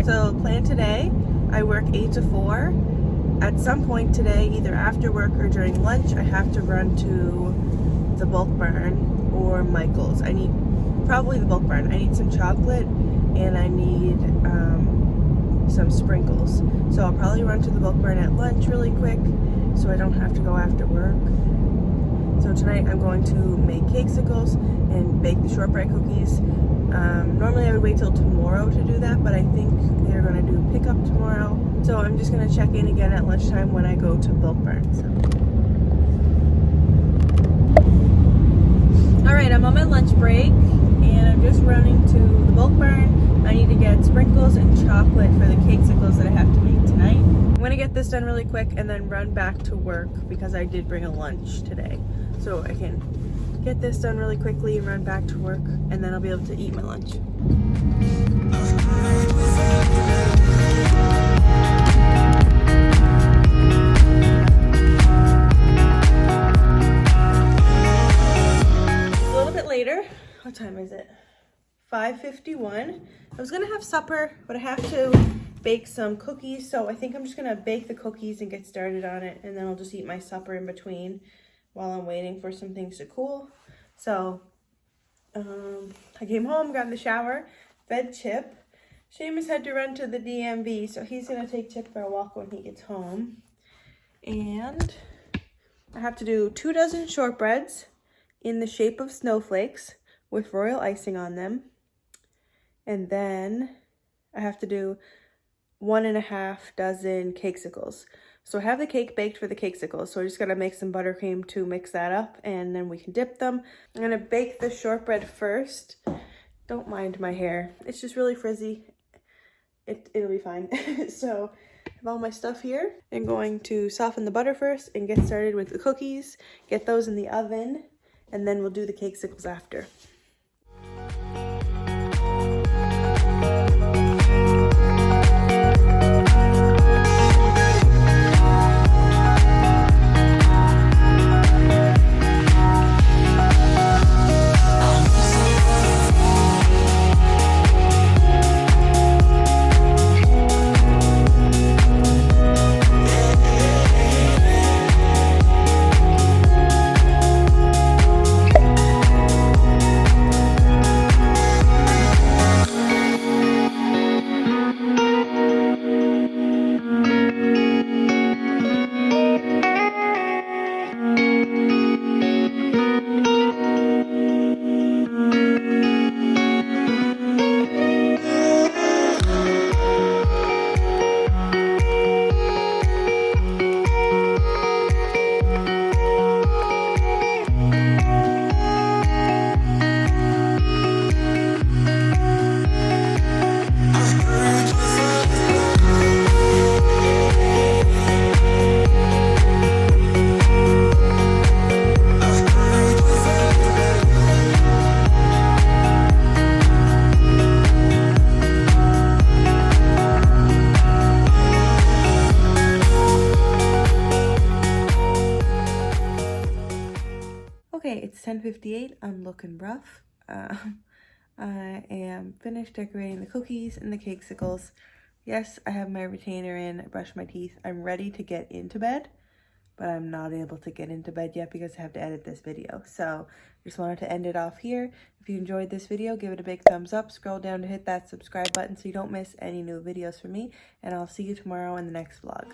So plan today, I work 8 to 4. At some point today, either after work or during lunch, I have to run to the bulk barn or Michael's. I need, probably the bulk barn. I need some chocolate and I need some sprinkles. So I'll probably run to the bulk barn at lunch really quick so I don't have to go after work. So tonight I'm going to make cakesicles and bake the shortbread cookies. Normally I would wait till tomorrow to do that, but I think they're going to do pickup tomorrow. So I'm just going to check in again at lunchtime when I go to bulk barn. So. Alright, I'm on my lunch break and I'm just running to the bulk barn. I need to get sprinkles and chocolate for the cakesicles that I have to make tonight. I'm going to get this done really quick and then run back to work because I did bring a lunch today. So I can get this done really quickly and run back to work, and then I'll be able to eat my lunch. It's a little bit later. What time is it? 5:51. I was gonna have supper, but I have to bake some cookies, so I think I'm just gonna bake the cookies and get started on it, and then I'll just eat my supper in between while I'm waiting for some things to cool. So I came home, got in the shower, fed Chip. Seamus had to run to the DMV, so he's gonna take Chip for a walk when he gets home. And I have to do 2 dozen shortbreads in the shape of snowflakes with royal icing on them. And then I have to do 1.5 dozen cakesicles. So I have the cake baked for the cakesicles, so I just gotta make some buttercream to mix that up, and then we can dip them. I'm gonna bake the shortbread first. Don't mind my hair. It's just really frizzy. It'll be fine. So I have all my stuff here. I'm going to soften the butter first and get started with the cookies, get those in the oven, and then we'll do the cakesicles after. Okay, it's 10:58. I'm looking rough. I am finished decorating the cookies and the cakesicles. Yes, I have my retainer in. I brushed my teeth. I'm ready to get into bed, but I'm not able to get into bed yet because I have to edit this video. So just wanted to end it off here. If you enjoyed this video, give it a big thumbs up. Scroll down to hit that subscribe button so you don't miss any new videos from me. And I'll see you tomorrow in the next vlog.